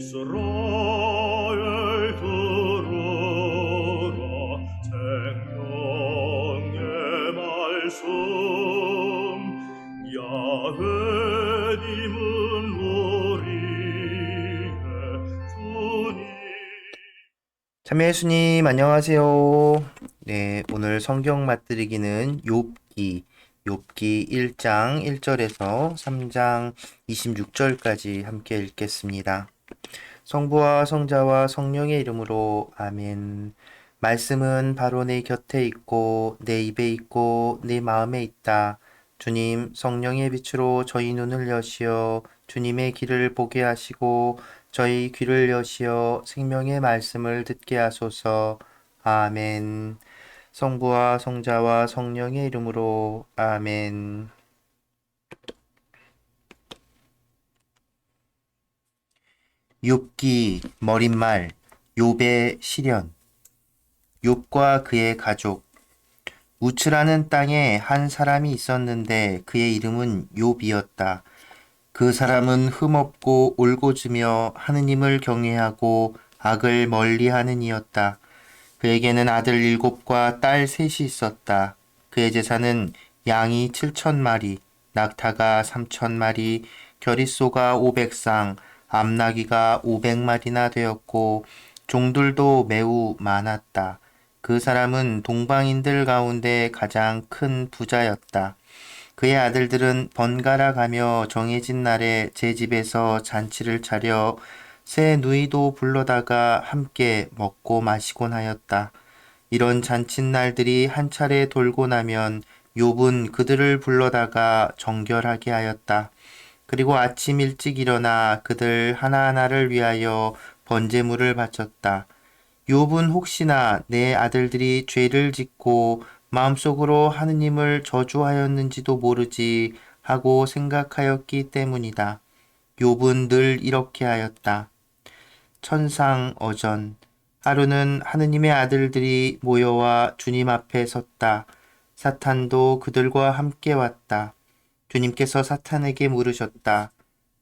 이스라엘 들으라 생명의 말씀 야훼님은 우리의 주님. 참여 예수님 안녕하세요. 네, 오늘 성경 맛들이기는 욥기 1장 1절에서 3장 26절까지 함께 읽겠습니다. 성부와 성자와 성령의 이름으로 아멘. 말씀은 바로 내 곁에 있고 내 입에 있고 내 마음에 있다. 주님, 성령의 빛으로 저희 눈을 여시어 주님의 길을 보게 하시고 저희 귀를 여시어 생명의 말씀을 듣게 하소서. 아멘. 성부와 성자와 성령의 이름으로 아멘. 욥기 머릿말 욥의 시련. 욥과 그의 가족. 우츠라는 땅에 한 사람이 있었는데 그의 이름은 욥이었다. 그 사람은 흠없고 올곧으며 하느님을 경외하고 악을 멀리하는 이였다. 그에게는 아들 7과 딸 3이 있었다. 그의 재산은 양이 7,000마리, 낙타가 3,000마리, 겨릿소가 500쌍, 암나귀가 500마리나 되었고 종들도 매우 많았다. 그 사람은 동방인들 가운데 가장 큰 부자였다. 그의 아들들은 번갈아 가며 정해진 날에 제 집에서 잔치를 차려 새 누이도 불러다가 함께 먹고 마시곤 하였다. 이런 잔칫날들이 한 차례 돌고 나면 욥은 그들을 불러다가 정결하게 하였다. 그리고 아침 일찍 일어나 그들 하나하나를 위하여 번제물을 바쳤다. 욥은 혹시나 내 아들들이 죄를 짓고 마음속으로 하느님을 저주하였는지도 모르지 하고 생각하였기 때문이다. 욥은 늘 이렇게 하였다. 천상어전. 하루는 하느님의 아들들이 모여와 주님 앞에 섰다. 사탄도 그들과 함께 왔다. 주님께서 사탄에게 물으셨다.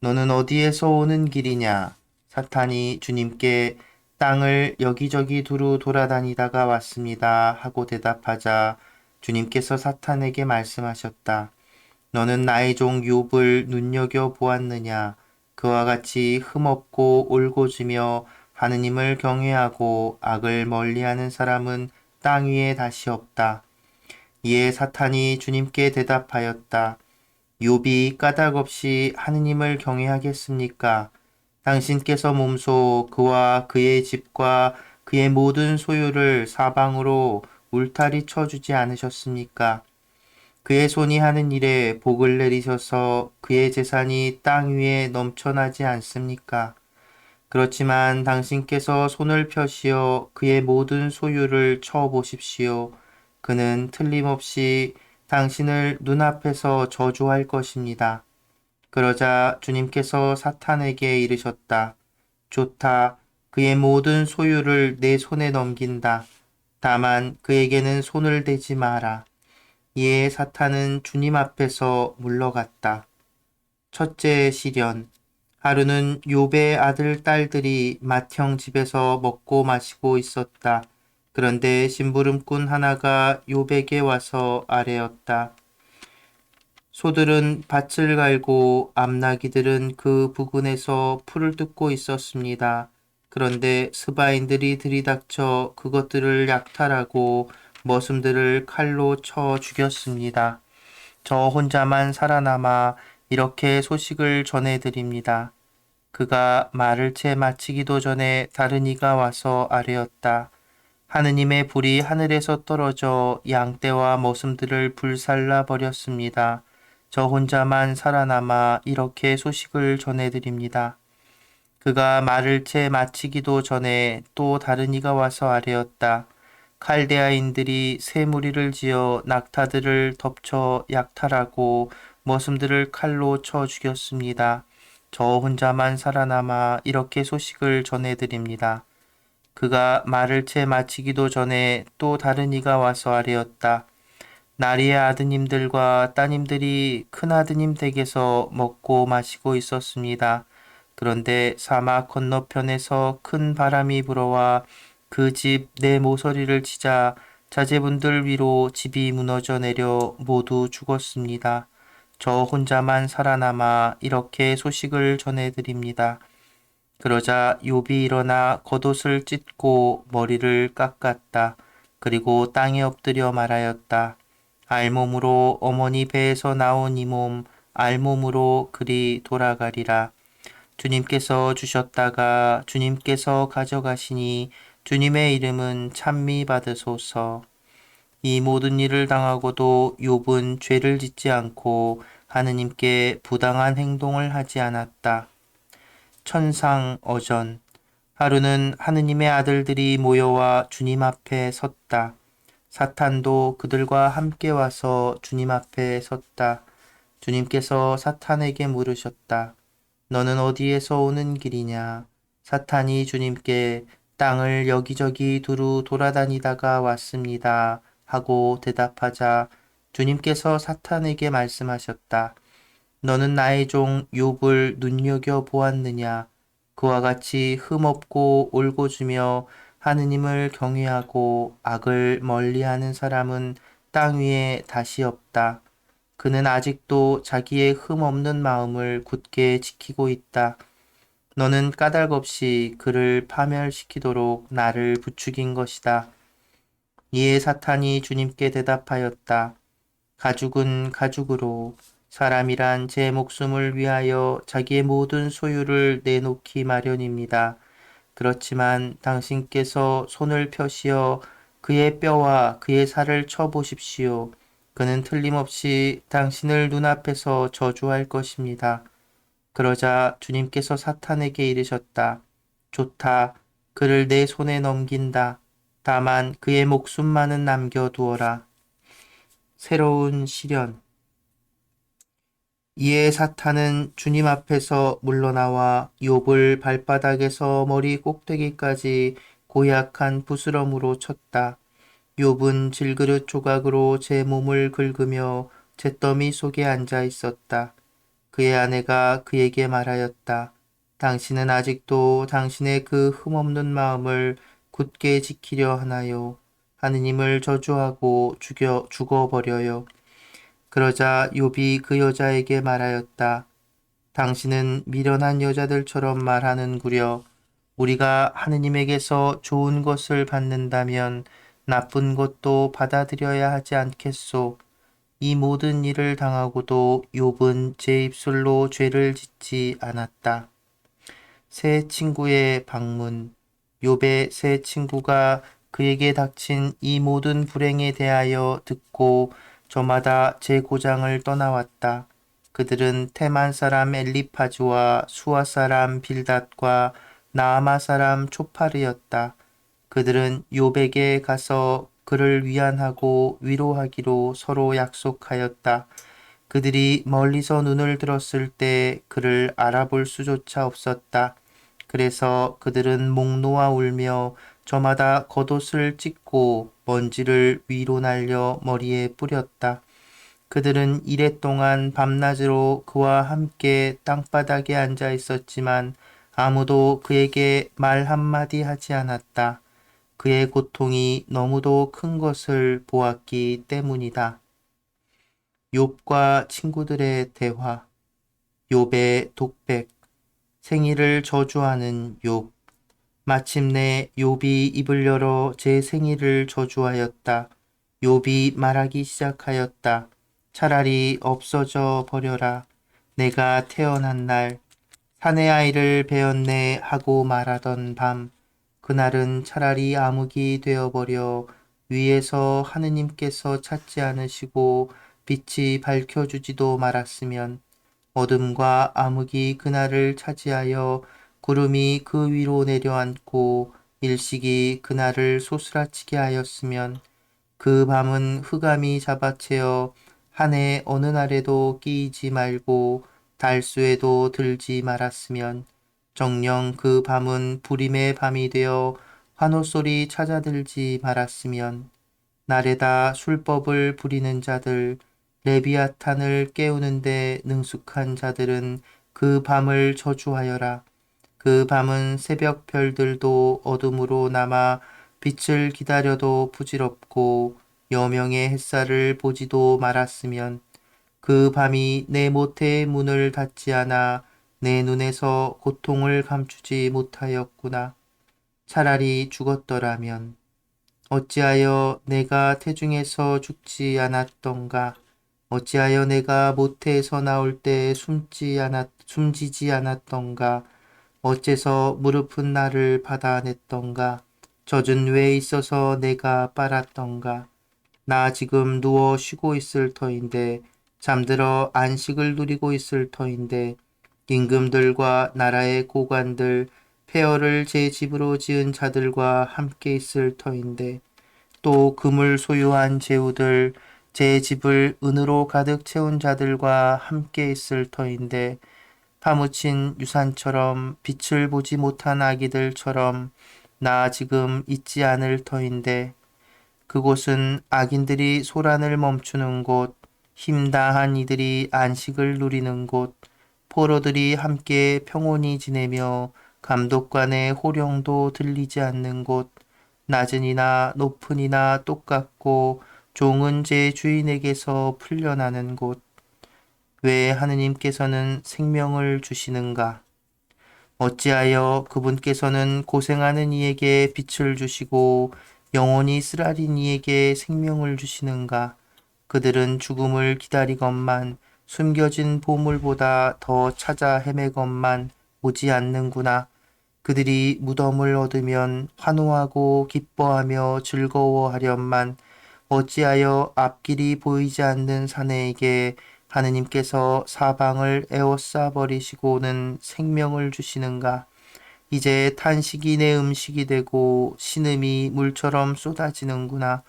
너는 어디에서 오는 길이냐? 사탄이 주님께 땅을 여기저기 두루 돌아다니다가 왔습니다 하고 대답하자 주님께서 사탄에게 말씀하셨다. 너는 나의 종 욥을 눈여겨 보았느냐? 그와 같이 흠없고 올곧으며 하느님을 경외하고 악을 멀리하는 사람은 땅 위에 다시 없다. 이에 사탄이 주님께 대답하였다. 욥이 까닭없이 하느님을 경외하겠습니까? 당신께서 몸소 그와 그의 집과 그의 모든 소유를 사방으로 울타리 쳐주지 않으셨습니까? 그의 손이 하는 일에 복을 내리셔서 그의 재산이 땅 위에 넘쳐나지 않습니까? 그렇지만 당신께서 손을 펴시어 그의 모든 소유를 쳐보십시오. 그는 틀림없이 당신을 눈앞에서 저주할 것입니다. 그러자 주님께서 사탄에게 이르셨다. 좋다. 그의 모든 소유를 내 손에 넘긴다. 다만 그에게는 손을 대지 마라. 이에 사탄은 주님 앞에서 물러갔다. 첫째 시련. 하루는 욥의 아들, 딸들이 맏형 집에서 먹고 마시고 있었다. 그런데 심부름꾼 하나가 욥에게 와서 아뢰었다. 소들은 밭을 갈고 암나귀들은 그 부근에서 풀을 뜯고 있었습니다. 그런데 스바인들이 들이닥쳐 그것들을 약탈하고 머슴들을 칼로 쳐 죽였습니다. 저 혼자만 살아남아 이렇게 소식을 전해드립니다. 그가 말을 채 마치기도 전에 다른 이가 와서 아뢰었다. 하느님의 불이 하늘에서 떨어져 양떼와 머슴들을 불살라 버렸습니다. 저 혼자만 살아남아 이렇게 소식을 전해드립니다. 그가 말을 채 마치기도 전에 또 다른 이가 와서 아뢰었다. 칼데아인들이 새 무리를 지어 낙타들을 덮쳐 약탈하고 머슴들을 칼로 쳐 죽였습니다. 저 혼자만 살아남아 이렇게 소식을 전해드립니다. 그가 말을 채 마치기도 전에 또 다른 이가 와서 아뢰었다. 나리의 아드님들과 따님들이 큰아드님 댁에서 먹고 마시고 있었습니다. 그런데 사막 건너편에서 큰 바람이 불어와 그 집 내 모서리를 치자 자제분들 위로 집이 무너져 내려 모두 죽었습니다. 저 혼자만 살아남아 이렇게 소식을 전해드립니다. 그러자 욥이 일어나 겉옷을 찢고 머리를 깎았다. 그리고 땅에 엎드려 말하였다. 알몸으로 어머니 배에서 나온 이 몸, 알몸으로 그리 돌아가리라. 주님께서 주셨다가 주님께서 가져가시니 주님의 이름은 찬미 받으소서. 이 모든 일을 당하고도 욥은 죄를 짓지 않고 하느님께 부당한 행동을 하지 않았다. 천상 어전. 하루는 하느님의 아들들이 모여와 주님 앞에 섰다. 사탄도 그들과 함께 와서 주님 앞에 섰다. 주님께서 사탄에게 물으셨다. 너는 어디에서 오는 길이냐? 사탄이 주님께 땅을 여기저기 두루 돌아다니다가 왔습니다. 하고 대답하자 주님께서 사탄에게 말씀하셨다. 너는 나의 종 욥을 눈여겨 보았느냐? 그와 같이 흠없고 올고주며 하느님을 경외하고 악을 멀리하는 사람은 땅 위에 다시 없다. 그는 아직도 자기의 흠없는 마음을 굳게 지키고 있다. 너는 까닭없이 그를 파멸시키도록 나를 부추긴 것이다. 이에 사탄이 주님께 대답하였다. 가죽은 가죽으로 사람이란 제 목숨을 위하여 자기의 모든 소유를 내놓기 마련입니다. 그렇지만 당신께서 손을 펴시어 그의 뼈와 그의 살을 쳐보십시오. 그는 틀림없이 당신을 눈앞에서 저주할 것입니다. 그러자 주님께서 사탄에게 이르셨다. 좋다. 그를 내 손에 넘긴다. 다만 그의 목숨만은 남겨두어라. 새로운 시련. 이에 사탄은 주님 앞에서 물러나와 욥을 발바닥에서 머리 꼭대기까지 고약한 부스럼으로 쳤다. 욥은 질그릇 조각으로 제 몸을 긁으며 잿더미 속에 앉아 있었다. 그의 아내가 그에게 말하였다. 당신은 아직도 당신의 그 흠없는 마음을 굳게 지키려 하나요? 하느님을 저주하고 죽어버려요. 그러자 욥이 그 여자에게 말하였다. 당신은 미련한 여자들처럼 말하는구려. 우리가 하느님에게서 좋은 것을 받는다면 나쁜 것도 받아들여야 하지 않겠소. 이 모든 일을 당하고도 욥은 제 입술로 죄를 짓지 않았다. 새 친구의 방문. 욥의 새 친구가 그에게 닥친 이 모든 불행에 대하여 듣고 저마다 제 고장을 떠나왔다. 그들은 테만 사람 엘리파즈와 수아 사람 빌닷과 나아마 사람 초파르였다. 그들은 욥에게 가서 그를 위안하고 위로하기로 서로 약속하였다. 그들이 멀리서 눈을 들었을 때 그를 알아볼 수조차 없었다. 그래서 그들은 목 놓아 울며 저마다 겉옷을 찢고 먼지를 위로 날려 머리에 뿌렸다. 그들은 이랫동안 밤낮으로 그와 함께 땅바닥에 앉아 있었지만 아무도 그에게 말 한마디 하지 않았다. 그의 고통이 너무도 큰 것을 보았기 때문이다. 욥과 친구들의 대화. 욥의 독백. 생일을 저주하는 욥. 마침내 욥이 입을 열어 제 생일을 저주하였다. 욥이 말하기 시작하였다. 차라리 없어져 버려라. 내가 태어난 날 사내 아이를 베었네 하고 말하던 밤 그날은 차라리 암흑이 되어버려 위에서 하느님께서 찾지 않으시고 빛이 밝혀주지도 말았으면 어둠과 암흑이 그날을 차지하여 구름이 그 위로 내려앉고 일식이 그날을 소스라치게 하였으면 그 밤은 흑암이 잡아채어 한 해 어느 날에도 끼이지 말고 달수에도 들지 말았으면 정녕 그 밤은 불임의 밤이 되어 환호소리 찾아들지 말았으면 날에다 술법을 부리는 자들 레비아탄을 깨우는데 능숙한 자들은 그 밤을 저주하여라. 그 밤은 새벽 별들도 어둠으로 남아 빛을 기다려도 부질없고 여명의 햇살을 보지도 말았으면 그 밤이 내 모태의 문을 닫지 않아 내 눈에서 고통을 감추지 못하였구나. 차라리 죽었더라면 어찌하여 내가 태중에서 죽지 않았던가? 어찌하여 내가 모태에서 나올 때 숨지지 않았던가? 어째서 무릎은 나를 받아냈던가? 젖은 왜 있어서 내가 빨았던가? 나 지금 누워 쉬고 있을 터인데, 잠들어 안식을 누리고 있을 터인데, 임금들과 나라의 고관들, 폐허를 제 집으로 지은 자들과 함께 있을 터인데, 또 금을 소유한 제후들, 제 집을 은으로 가득 채운 자들과 함께 있을 터인데, 파묻힌 유산처럼 빛을 보지 못한 아기들처럼 나 지금 있지 않을 터인데, 그곳은 악인들이 소란을 멈추는 곳, 힘다한 이들이 안식을 누리는 곳, 포로들이 함께 평온히 지내며 감독관의 호령도 들리지 않는 곳, 낮은 이나 높은 이나 똑같고 종은 제 주인에게서 풀려나는 곳, 왜 하느님께서는 생명을 주시는가? 어찌하여 그분께서는 고생하는 이에게 빛을 주시고 영원히 쓰라린 이에게 생명을 주시는가? 그들은 죽음을 기다리건만 숨겨진 보물보다 더 찾아 헤매건만 오지 않는구나. 그들이 무덤을 얻으면 환호하고 기뻐하며 즐거워하련만 어찌하여 앞길이 보이지 않는 사내에게 하느님께서 사방을 에워싸 버리시고는 생명을 주시는가? 이제 탄식이 내 음식이 되고 신음이 물처럼 쏟아지는구나.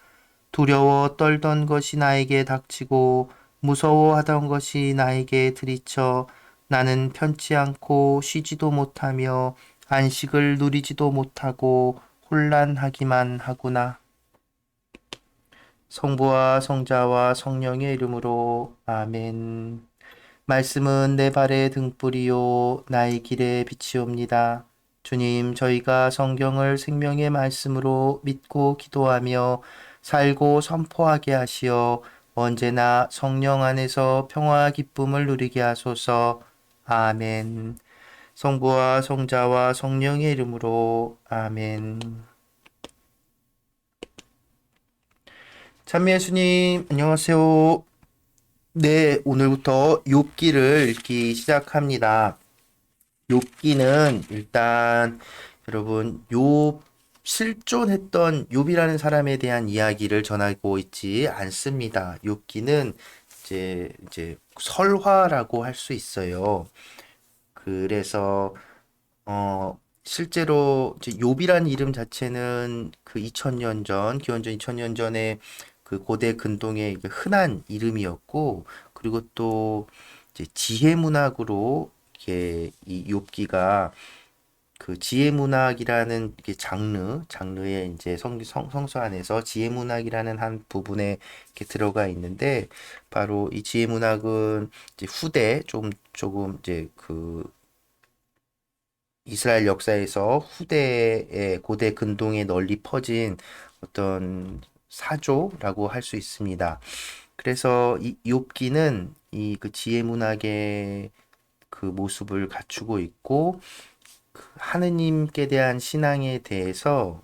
두려워 떨던 것이 나에게 닥치고 무서워하던 것이 나에게 들이쳐 나는 편치 않고 쉬지도 못하며 안식을 누리지도 못하고 혼란하기만 하구나. 성부와 성자와 성령의 이름으로 아멘. 말씀은 내 발의 등불이요 나의 길의 빛이옵니다. 주님, 저희가 성경을 생명의 말씀으로 믿고 기도하며 살고 선포하게 하시어 언제나 성령 안에서 평화 기쁨을 누리게 하소서. 아멘. 성부와 성자와 성령의 이름으로 아멘. 참미 예수님, 안녕하세요. 네, 오늘부터 욥기를 읽기 시작합니다. 욥기는 일단 여러분 욥 실존했던 욥이라는 사람에 대한 이야기를 전하고 있지 않습니다. 욥기는 이제 설화라고 할 수 있어요. 그래서 실제로 이제 욥이라는 이름 자체는 그 2000년 전, 기원전 2000년 전에 그 고대 근동의 흔한 이름이었고, 그리고 또 이제 지혜 문학으로 이게 이 욥기가 그 지혜 문학이라는 게 장르에 이제 성서 안에서 지혜 문학이라는 한 부분에 이렇게 들어가 있는데, 바로 이 지혜 문학은 이제 후대 조금 이제 그 이스라엘 역사에서 후대의 고대 근동에 널리 퍼진 어떤 사조라고 할 수 있습니다. 그래서 이 욥기는 이 그 지혜 문학의 그 모습을 갖추고 있고 그 하느님께 대한 신앙에 대해서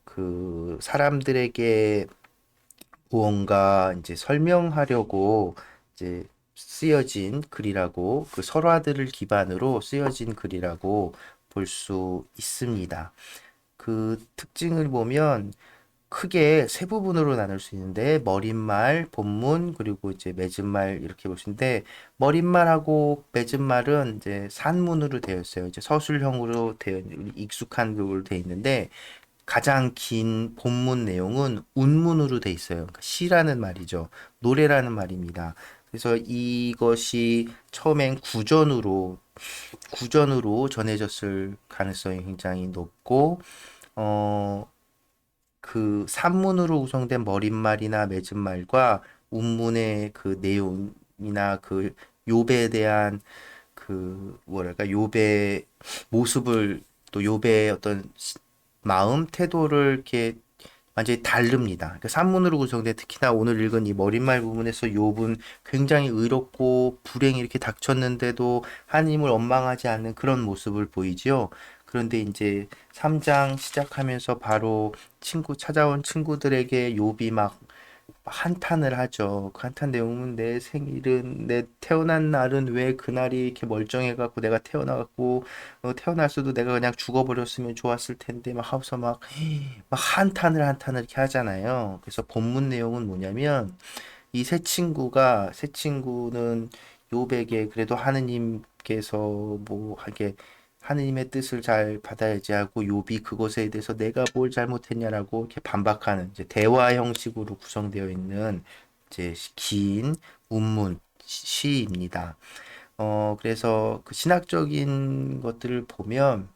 그 사람들에게 무언가 이제 설명하려고 이제 쓰여진 글이라고 그 설화들을 기반으로 쓰여진 글이라고 볼 수 있습니다. 그 특징을 보면 크게 세 부분으로 나눌 수 있는데 머릿말, 본문, 그리고 이제 맺은말 이렇게 볼 수 있는데 머릿말하고 맺은말은 이제 산문으로 되어 있어요. 이제 서술형으로 되어 익숙한 걸로 되어 있는데 가장 긴 본문 내용은 운문으로 돼 있어요. 그러니까 시라는 말이죠. 노래라는 말입니다. 그래서 이것이 처음엔 구전으로 전해졌을 가능성이 굉장히 높고, 그 산문으로 구성된 머릿말이나 맺은말과 운문의 그 내용이나 그 욥에 대한 그 그 뭐랄까 욥의 모습을 또 욥의 어떤 마음 태도를 이렇게 완전히 다릅니다. 그러니까 산문으로 구성된 특히나 오늘 읽은 이 머릿말 부분에서 욥은 굉장히 의롭고 불행이 이렇게 닥쳤는데도 하나님을 원망하지 않는 그런 모습을 보이지요. 그런데 이제 3장 시작하면서 바로 찾아온 친구들에게 욥이 막 한탄을 하죠. 그 한탄 내용은 내 생일은 내 태어난 날은 왜 그날이 이렇게 멀쩡해갖고 내가 태어나갖고 태어났어도 내가 그냥 죽어버렸으면 좋았을 텐데 막 하고서 막 한탄을 이렇게 하잖아요. 그래서 본문 내용은 뭐냐면 이 세 친구는 요백에 그래도 하느님께서 뭐 하게 하느님의 뜻을 잘 받아야지 하고 욥이 그것에 대해서 내가 뭘 잘못했냐라고 이렇게 반박하는 이제 대화 형식으로 구성되어 있는 이제 긴 운문 시입니다. 그래서 그 신학적인 것들을 보면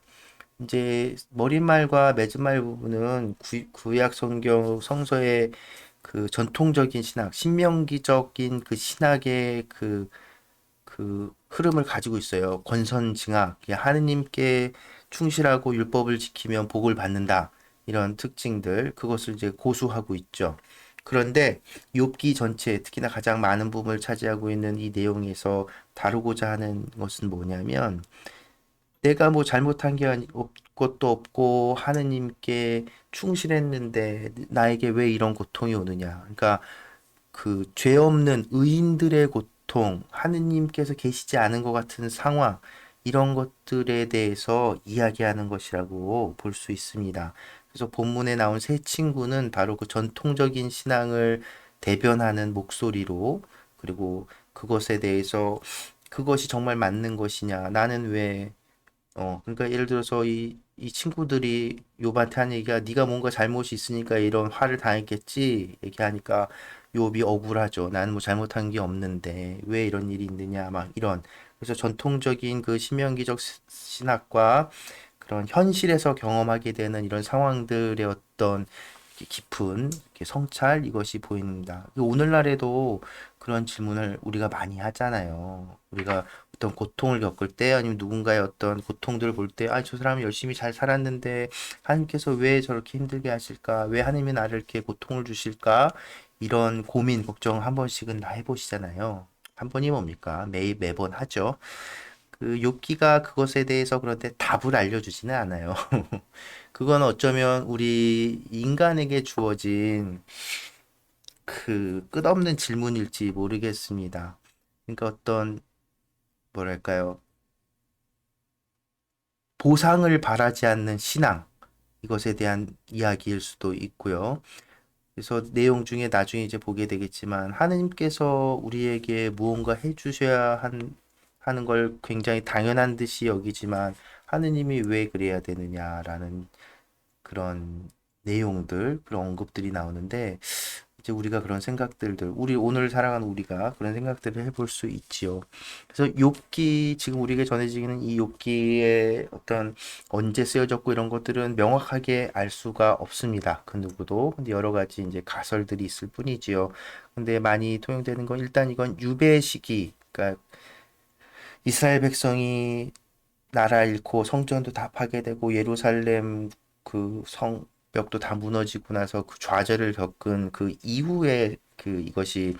이제 머릿말과 맺은말 부분은 구약 성경 성서의 그 전통적인 신학, 신명기적인 그 신학의 그 흐름을 가지고 있어요. 권선징악, 하느님께 충실하고 율법을 지키면 복을 받는다. 이런 특징들, 그것을 이제 고수하고 있죠. 그런데 욥기 전체, 특히나 가장 많은 부분을 차지하고 있는 이 내용에서 다루고자 하는 것은 뭐냐면 내가 뭐 잘못한 게 것도 없고 하느님께 충실했는데 나에게 왜 이런 고통이 오느냐. 그러니까 그 죄 없는 의인들의 고통, 하느님께서 계시지 않은 것 같은 상황, 이런 것들에 대해서 이야기하는 것이라고 볼 수 있습니다. 그래서 본문에 나온 세 친구는 바로 그 전통적인 신앙을 대변하는 목소리로, 그리고 그것에 대해서 그것이 정말 맞는 것이냐, 나는 왜 그러니까 예를 들어서 이 친구들이 욥한테 한 얘기가 네가 뭔가 잘못이 있으니까 이런 화를 당했겠지 얘기하니까 욥이 억울하죠. 나는 뭐 잘못한 게 없는데 왜 이런 일이 있느냐 막 이런. 그래서 전통적인 그 신명기적 신학과 그런 현실에서 경험하게 되는 이런 상황들의 어떤 깊은 이렇게 성찰 이것이 보입니다. 오늘날에도 그런 질문을 우리가 많이 하잖아요. 우리가 어떤 고통을 겪을 때 아니면 누군가의 어떤 고통들을 볼 때, 아, 저 사람이 열심히 잘 살았는데 하나님께서 왜 저렇게 힘들게 하실까? 왜 하나님이 나를 이렇게 고통을 주실까? 이런 고민, 걱정 한 번씩은 다 해보시잖아요. 한 번이 뭡니까? 매번 하죠. 그 욥기가 그것에 대해서 그런데 답을 알려주지는 않아요. 그건 어쩌면 우리 인간에게 주어진 그 끝없는 질문일지 모르겠습니다. 그러니까 어떤 뭐랄까요? 보상을 바라지 않는 신앙, 이것에 대한 이야기일 수도 있고요. 그래서 내용 중에 나중에 이제 보게 되겠지만 하느님께서 우리에게 무언가 하는 걸 굉장히 당연한 듯이 여기지만 하느님이 왜 그래야 되느냐라는 그런 내용들, 그런 언급들이 나오는데 이제 우리가 그런 생각들을 우리 오늘 살아가는 우리가 그런 생각들을 해볼 수 있지요. 그래서 욥기 지금 우리에게 전해지는 이 욥기의 어떤 언제 쓰여졌고 이런 것들은 명확하게 알 수가 없습니다. 그 누구도. 근데 여러 가지 이제 가설들이 있을 뿐이지요. 근데 많이 통용되는 건 일단 이건 유배 시기, 그러니까 이스라엘 백성이 나라 잃고 성전도 다 파괴되고 예루살렘 그 성벽도 다 무너지고 나서 그 좌절을 겪은 그 이후에 그 이것이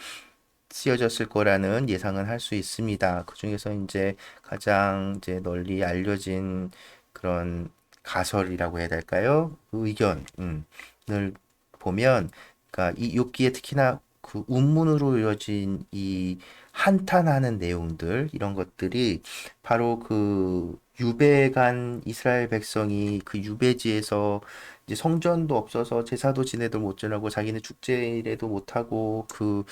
쓰여졌을 거라는 예상은 할 수 있습니다. 그중에서 이제 가장 이제 널리 알려진 그런 가설이라고 해야 될까요? 그 의견을 보면, 그러니까 이 욥기에 특히나 그 운문으로 이루어진 이 한탄하는 내용들 이런 것들이 바로 그 유배간 이스라엘 백성이 그 유배지에서 이제 성전도 없어서 제사도 지내도 못 지내고 자기네 축제일에도 못하고 그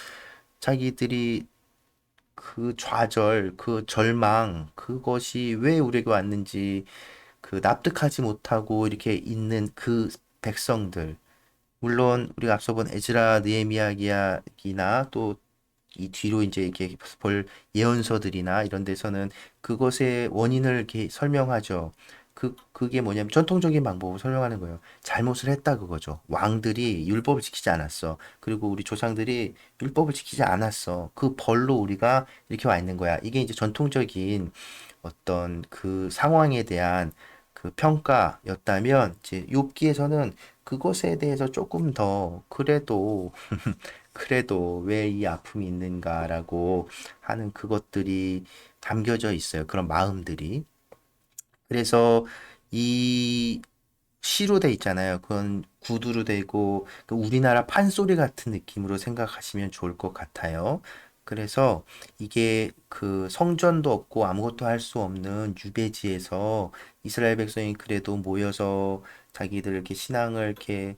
자기들이 그 좌절, 그 절망, 그것이 왜 우리에게 왔는지 그 납득하지 못하고 이렇게 있는 그 백성들. 물론 우리가 앞서 본 에즈라, 느헤미야 이야기나 또 이 뒤로 이제 이렇게 볼 예언서들이나 이런 데서는 그것의 원인을 이렇게 설명하죠. 그게 뭐냐면 전통적인 방법을 설명하는 거예요. 잘못을 했다 그거죠. 왕들이 율법을 지키지 않았어. 그리고 우리 조상들이 율법을 지키지 않았어. 그 벌로 우리가 이렇게 와 있는 거야. 이게 이제 전통적인 어떤 그 상황에 대한 그 평가였다면 이제 욥기에서는 그것에 대해서 조금 더 그래도 왜 이 아픔이 있는가라고 하는 그것들이 담겨져 있어요. 그런 마음들이. 그래서 이 시로 돼 있잖아요. 그건 구두로 되고 그 우리나라 판소리 같은 느낌으로 생각하시면 좋을 것 같아요. 그래서 이게 그 성전도 없고 아무것도 할 수 없는 유배지에서 이스라엘 백성이 그래도 모여서 자기들 이렇게 신앙을 이렇게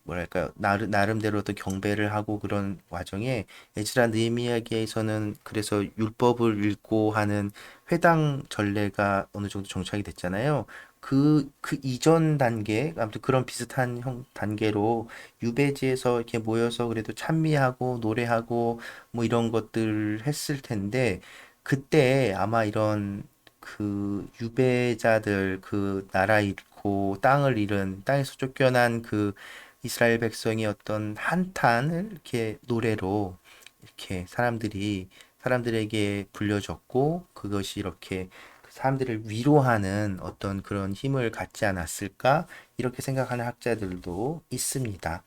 뭐랄까요 나름대로 또 경배를 하고 그런 와중에 에즈라 느헤미야기에서는 그래서 율법을 읽고 하는 회당 전례가 어느 정도 정착이 됐잖아요. 그 이전 단계, 아무튼 그런 비슷한 단계로 유배지에서 이렇게 모여서 그래도 찬미하고 노래하고 뭐 이런 것들 했을 텐데, 그때 아마 이런 그 유배자들, 그 나라 잃고 땅을 잃은, 땅에서 쫓겨난 그 이스라엘 백성이 어떤 한탄을 이렇게 노래로 이렇게 사람들에게 불려졌고, 그것이 이렇게 사람들을 위로하는 어떤 그런 힘을 갖지 않았을까? 이렇게 생각하는 학자들도 있습니다.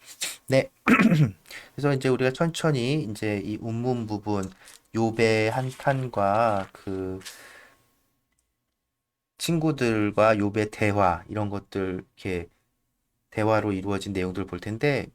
네. 그래서 이제 우리가 천천히 이제 이 운문 부분, 욥의 한탄과 그 친구들과 욥의 대화, 이런 것들 이렇게 대화로 이루어진 내용들을 볼 텐데,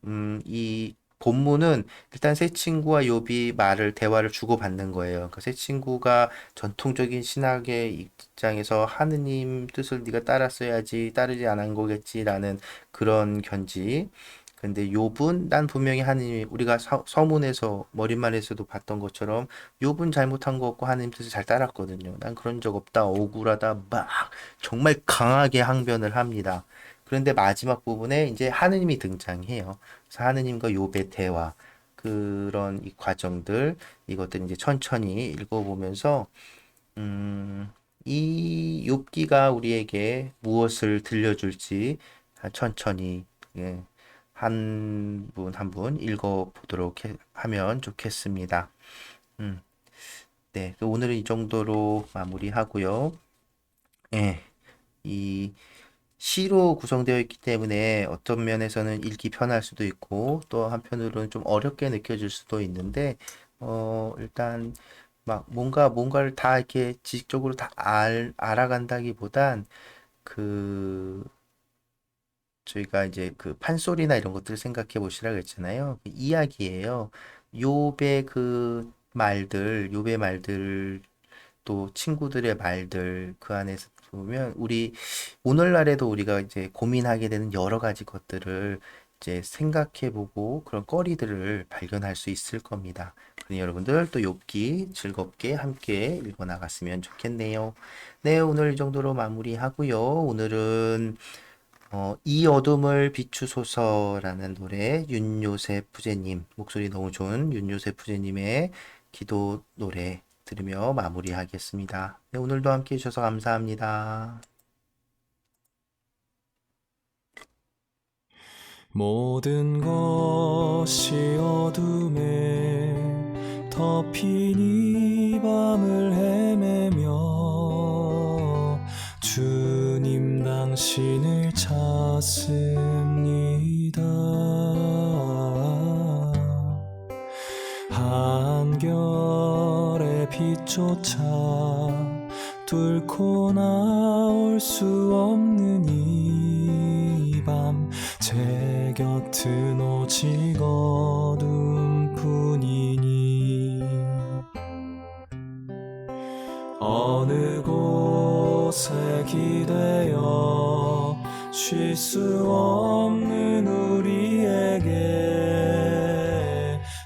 이 본문은 일단 세 친구와 욥이 대화를 주고받는 거예요. 그 세 친구가 전통적인 신학의 입장에서 하느님 뜻을 네가 따랐어야지, 따르지 않은 거겠지라는 그런 견지. 근데 욥은 난 분명히 하느님이 우리가 서문에서 머릿말에서도 봤던 것처럼 욥은 잘못한 거 없고 하느님 뜻을 잘 따랐거든요. 난 그런 적 없다, 억울하다, 막 정말 강하게 항변을 합니다. 그런데 마지막 부분에 이제 하느님이 등장해요. 그래서 하느님과 욥의 대화, 그런 이 과정들, 이것들 이제 천천히 읽어보면서 이 욥기가 우리에게 무엇을 들려줄지 천천히, 예, 한 분 한 분 읽어보도록 하면 좋겠습니다. 음, 네, 오늘은 이 정도로 마무리하고요. 예, 이 시로 구성되어 있기 때문에 어떤 면에서는 읽기 편할 수도 있고 또 한편으로는 좀 어렵게 느껴질 수도 있는데, 일단 막 뭔가를 다 이렇게 지식적으로 다 알아간다기보단 그 저희가 이제 그 판소리나 이런 것들을 생각해 보시라고 했잖아요. 그 이야기예요. 욥의 말들, 또 친구들의 말들, 그 안에서 보면 우리 오늘날에도 우리가 이제 고민하게 되는 여러 가지 것들을 이제 생각해 보고 그런 거리들을 발견할 수 있을 겁니다. 그럼 여러분들 또 욥기 즐겁게 함께 읽어 나갔으면 좋겠네요. 네, 오늘 이 정도로 마무리하고요. 오늘은 이 어둠을 비추소서라는 노래, 윤요셉 부제님, 목소리 너무 좋은 윤요셉 부제님의 기도 노래 들으며 마무리하겠습니다. 네, 오늘도 함께 해주셔서 감사합니다. 모든 것이 어둠에 덮인 이 밤을 헤매며 주님 당신을 찾습니다. 한결의 빛조차 뚫고 나올 수 없는 이 밤, 제 곁은 오직 어둠뿐이니 어느 곳에 기대어 쉴 수 없는 우리에게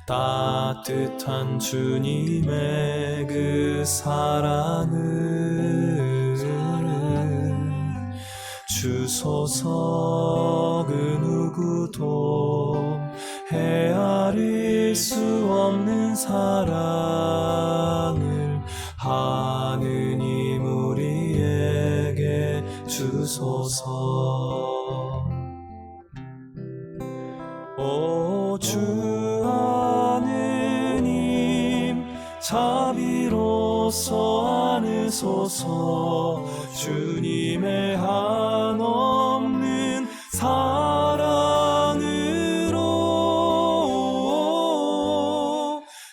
따뜻한 주님의 그 사랑을 주소서. 그 누구도 헤아릴 수 없는 사랑을 하느님 우리에게 주 주소서. 오 주 하느님 자비로서 안으소서. 주님의 한없는 사랑으로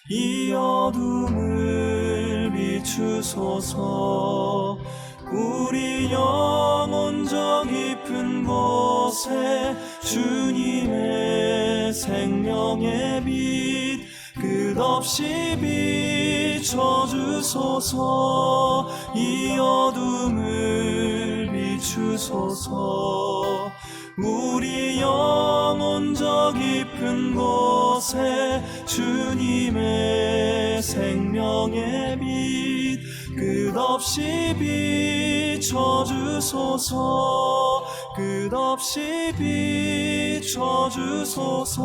이 어둠을 비추소서. 우리 영혼 저 깊은 곳에 주님의 생명의 빛 끝없이 비춰주소서. 이 어둠을 비추소서. 우리 영혼 저 깊은 곳에 주님의 생명의 빛 끝없이 비춰주소서. 끝없이 비춰주소서.